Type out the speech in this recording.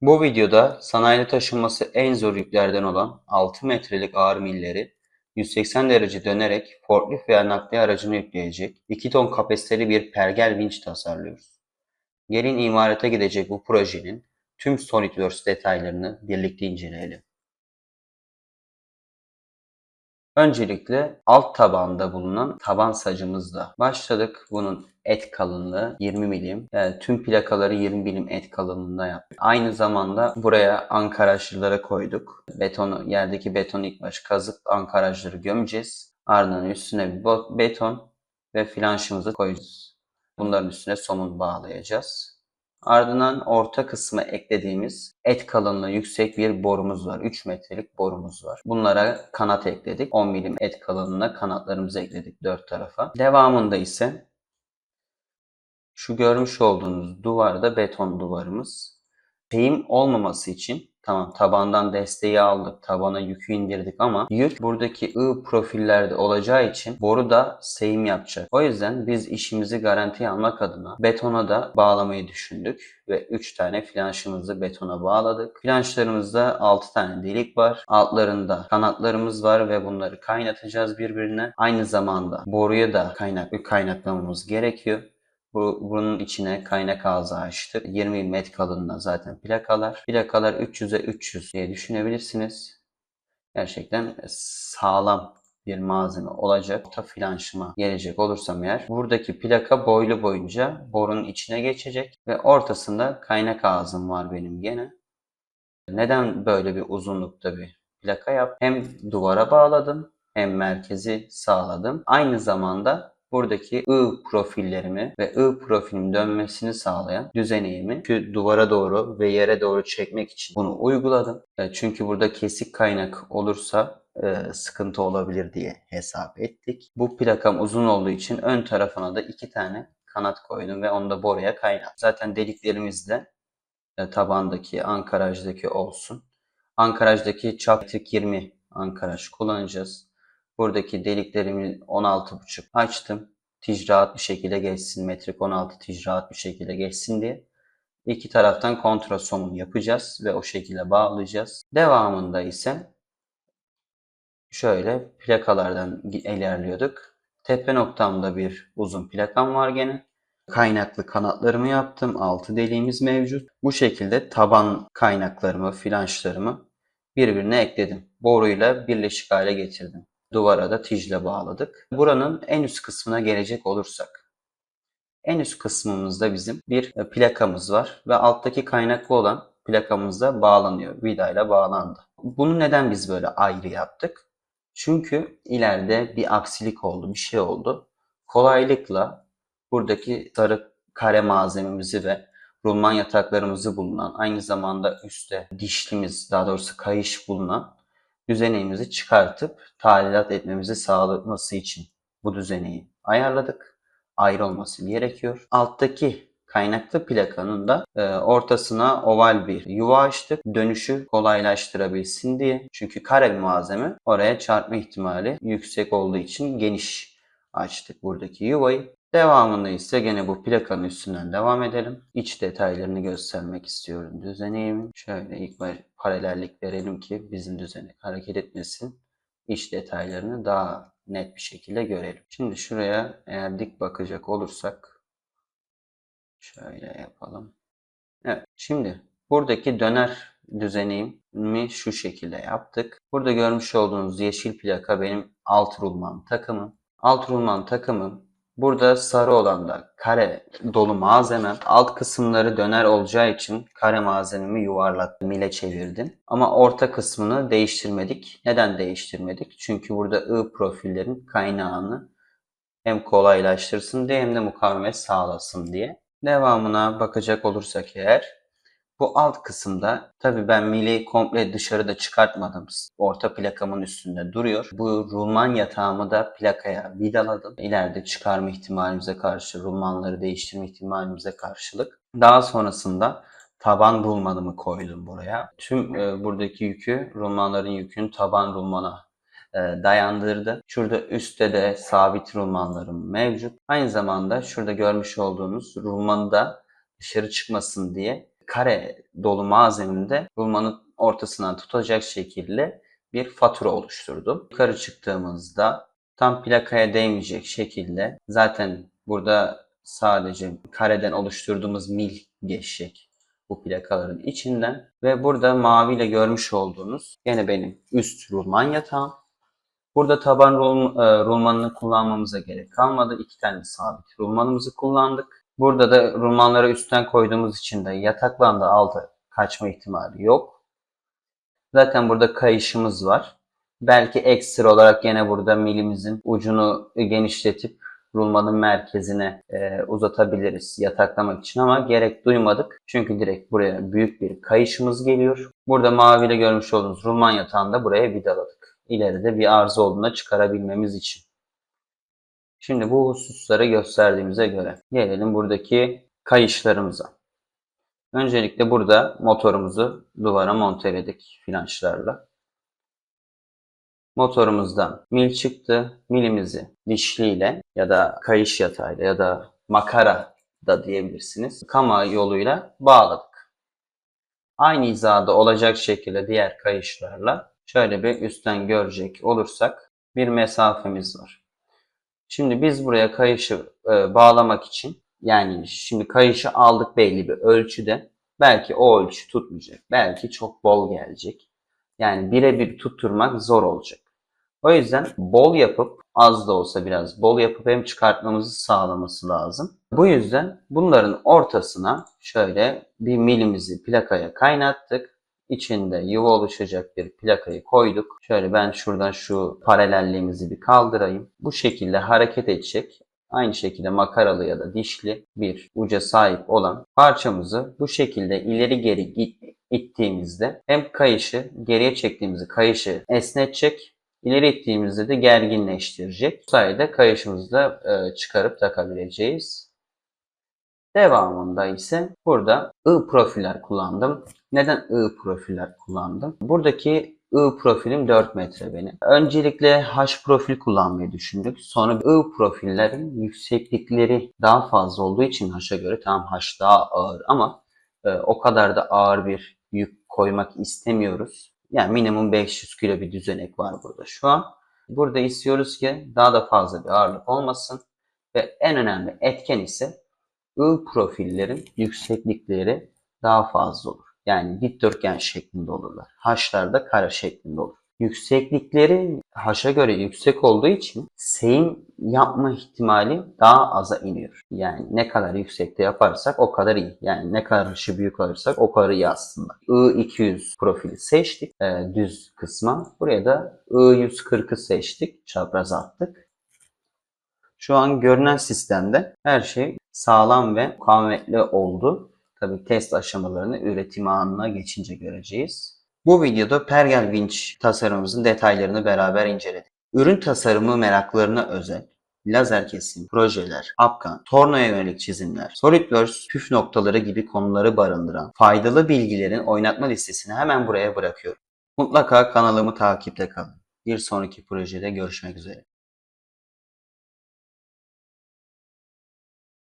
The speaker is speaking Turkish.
Bu videoda sanayide taşınması en zor yüklerden olan 6 metrelik ağır milleri 180 derece dönerek forklift veya nakliye aracına yükleyecek 2 ton kapasiteli bir pergel vinç tasarlıyoruz. Gelin imarete gidecek bu projenin tüm SolidWorks detaylarını birlikte inceleyelim. Öncelikle alt tabanda bulunan taban sacımızla başladık. Bunun et kalınlığı 20 milim. Yani tüm plakaları 20 milim et kalınlığında yaptık. Aynı zamanda buraya ankarajları koyduk. Yerdeki betonu ilk baş kazıp ankarajları gömeceğiz. Ardından üstüne bir beton ve flanşımızı koyacağız. Bunların üstüne somun bağlayacağız. Ardından orta kısmı eklediğimiz et kalınlığı yüksek bir borumuz var. 3 metrelik borumuz var. Bunlara kanat ekledik. 10 milim et kalınlığına kanatlarımızı ekledik dört tarafa. Devamında ise şu görmüş olduğunuz duvarda beton duvarımız. Eğim olmaması için tamam tabandan desteği aldık, tabana yükü indirdik ama yük buradaki I profillerde olacağı için boru da seyim yapacak. O yüzden biz işimizi garantiye almak adına betona da bağlamayı düşündük ve 3 tane flanşımızı betona bağladık. Flanşlarımızda 6 tane delik var. Altlarında kanatlarımız var ve bunları kaynatacağız birbirine. Aynı zamanda boruya da kaynaklamamız gerekiyor. Bunun içine kaynak ağzı açtık. 20 mm kalınlığında zaten plakalar. Plakalar 300'e 300 diye düşünebilirsiniz. Gerçekten sağlam bir malzeme olacak. Orta flanşıma gelecek olursam eğer buradaki plaka boylu boyunca borunun içine geçecek ve ortasında kaynak ağzım var benim gene. Neden böyle bir uzunlukta bir plaka yap? Hem duvara bağladım hem merkezi sağladım. Aynı zamanda buradaki I profillerimi ve I profilin dönmesini sağlayan düzeneğimi şu duvara doğru ve yere doğru çekmek için bunu uyguladım. Çünkü burada kesik kaynak olursa sıkıntı olabilir diye hesap ettik. Bu plakam uzun olduğu için ön tarafına da 2 tane kanat koydum ve onu da boruya kaynattım. Zaten deliklerimiz de tabandaki, ankarajdaki olsun. Ankarajdaki çaptik 20 ankaraj kullanacağız. Buradaki deliklerimi 16,5 açtım. Tic rahat bir şekilde geçsin. Metrik 16 tic rahat bir şekilde geçsin diye. İki taraftan kontra somun yapacağız ve o şekilde bağlayacağız. Devamında ise şöyle plakalardan ilerliyorduk. Tepe noktamda bir uzun plakam var gene. Kaynaklı kanatlarımı yaptım. 6 deliğimiz mevcut. Bu şekilde taban kaynaklarımı, flanşlarımı birbirine ekledim. Boruyla birleşik hale getirdim. Duvara da tijle bağladık. Buranın en üst kısmına gelecek olursak. En üst kısmımızda bizim bir plakamız var ve alttaki kaynaklı olan plakamız da bağlanıyor. Vidayla bağlandı. Bunu neden biz böyle ayrı yaptık? Çünkü ileride bir aksilik oldu, bir şey oldu. Kolaylıkla buradaki sarı kare malzememizi ve rulman yataklarımızı bulunan, aynı zamanda üstte dişlimiz, daha doğrusu kayış bulunan düzeneğimizi çıkartıp tadilat etmemizi sağlaması için bu düzeneği ayarladık. Ayrı olması gerekiyor. Alttaki kaynaklı plakanın da ortasına oval bir yuva açtık. Dönüşü kolaylaştırabilsin diye. Çünkü kare bir malzeme oraya çarpma ihtimali yüksek olduğu için geniş açtık buradaki yuvayı. Devamında ise gene bu plakanın üstünden devam edelim. İç detaylarını göstermek istiyorum düzeneğimin. Şöyle ilk paralellik verelim ki bizim düzenek hareket etmesin. İç detaylarını daha net bir şekilde görelim. Şimdi şuraya eğer dik bakacak olursak şöyle yapalım. Evet, şimdi buradaki döner düzenimi şu şekilde yaptık. Burada görmüş olduğunuz yeşil plaka benim alt rulman takımım. Alt rulman takımım. Burada sarı olan da kare dolu malzemem. Alt kısımları döner olacağı için kare malzememi yuvarlak mile çevirdim. Ama orta kısmını değiştirmedik. Neden değiştirmedik? Çünkü burada I profillerin kaynağını hem kolaylaştırsın diye hem de mukavemet sağlasın diye. Devamına bakacak olursak eğer bu alt kısımda tabii ben mileyi komple dışarıda çıkartmadım. Orta plakamın üstünde duruyor. Bu rulman yatağımı da plakaya vidaladım. İleride çıkarma ihtimalimize karşı, rulmanları değiştirme ihtimalimize karşılık. Daha sonrasında taban rulmanımı koydum buraya. Tüm buradaki yükü, rulmanların yükünü taban rulmana dayandırdı. Şurada üstte de sabit rulmanlarım mevcut. Aynı zamanda şurada görmüş olduğunuz rulmanı da dışarı çıkmasın diye kare dolu malzememde rulmanın ortasından tutacak şekilde bir fatura oluşturdum. Yukarı çıktığımızda tam plakaya değmeyecek şekilde, zaten burada sadece kareden oluşturduğumuz mil geçecek bu plakaların içinden ve burada maviyle görmüş olduğunuz yine benim üst rulman yatağım. Burada taban rulmanını kullanmamıza gerek kalmadı. 2 tane sabit rulmanımızı kullandık. Burada da rulmanları üstten koyduğumuz için de yataklan da alta kaçma ihtimali yok. Zaten burada kayışımız var. Belki ekstra olarak yine burada milimizin ucunu genişletip rulmanın merkezine uzatabiliriz yataklamak için ama gerek duymadık. Çünkü direkt buraya büyük bir kayışımız geliyor. Burada maviyle görmüş olduğunuz rulman yatağını da buraya vidaladık. İleride bir arıza olduğunda çıkarabilmemiz için. Şimdi bu hususları gösterdiğimize göre gelelim buradaki kayışlarımıza. Öncelikle burada motorumuzu duvara monteledik flanşlarla. Motorumuzdan mil çıktı. Milimizi dişliyle ya da kayış yatağıyla ya da makara da diyebilirsiniz, kama yoluyla bağladık. Aynı hizada olacak şekilde diğer kayışlarla şöyle bir üstten görecek olursak bir mesafemiz var. Şimdi biz buraya kayışı bağlamak için, yani şimdi kayışı aldık belli bir ölçüde. Belki o ölçü tutmayacak. Belki çok bol gelecek. Yani birebir tutturmak zor olacak. O yüzden bol yapıp, az da olsa biraz bol yapıp hem çıkartmamızı sağlaması lazım. Bu yüzden bunların ortasına şöyle bir milimizi plakaya kaynattık. İçinde yuva oluşacak bir plakayı koyduk. Şöyle ben şuradan şu paralelliğimizi bir kaldırayım. Bu şekilde hareket edecek. Aynı şekilde makaralı ya da dişli bir uca sahip olan parçamızı bu şekilde ileri geri ittiğimizde hem kayışı, geriye çektiğimizde kayışı esnetecek, İleri ittiğimizde de gerginleştirecek. Bu sayede kayışımızı da çıkarıp takabileceğiz. Devamında ise burada I profiller kullandım. Neden I profiller kullandım? Buradaki I profilim 4 metre benim. Öncelikle H profil kullanmayı düşündük. Sonra I profillerin yükseklikleri daha fazla olduğu için H'a göre, tamam H daha ağır ama o kadar da ağır bir yük koymak istemiyoruz. Yani minimum 500 kilo bir düzenek var burada şu an. Burada istiyoruz ki daha da fazla bir ağırlık olmasın. Ve en önemli etken ise I profillerin yükseklikleri daha fazla olur. Yani dikdörtgen şeklinde olurlar. H'lar da kare şeklinde olur. Yükseklikleri H'a göre yüksek olduğu için seyim yapma ihtimali daha aza iniyor. Yani ne kadar yüksekte yaparsak o kadar iyi. Yani ne kadar H'ı büyük alırsak o kadar iyi aslında. I200 profili seçtik düz kısma. Buraya da I140'ı seçtik. Çapraz attık. Şu an görünen sistemde her şey sağlam ve mukavemetli oldu. Tabii test aşamalarını üretim anına geçince göreceğiz. Bu videoda pergel vinç tasarımımızın detaylarını beraber inceledik. Ürün tasarımı meraklarına özel lazer kesim, projeler, Apkan, tornaya yönelik çizimler, SolidWorks püf noktaları gibi konuları barındıran faydalı bilgilerin oynatma listesini hemen buraya bırakıyorum. Mutlaka kanalımı takipte kalın. Bir sonraki projede görüşmek üzere.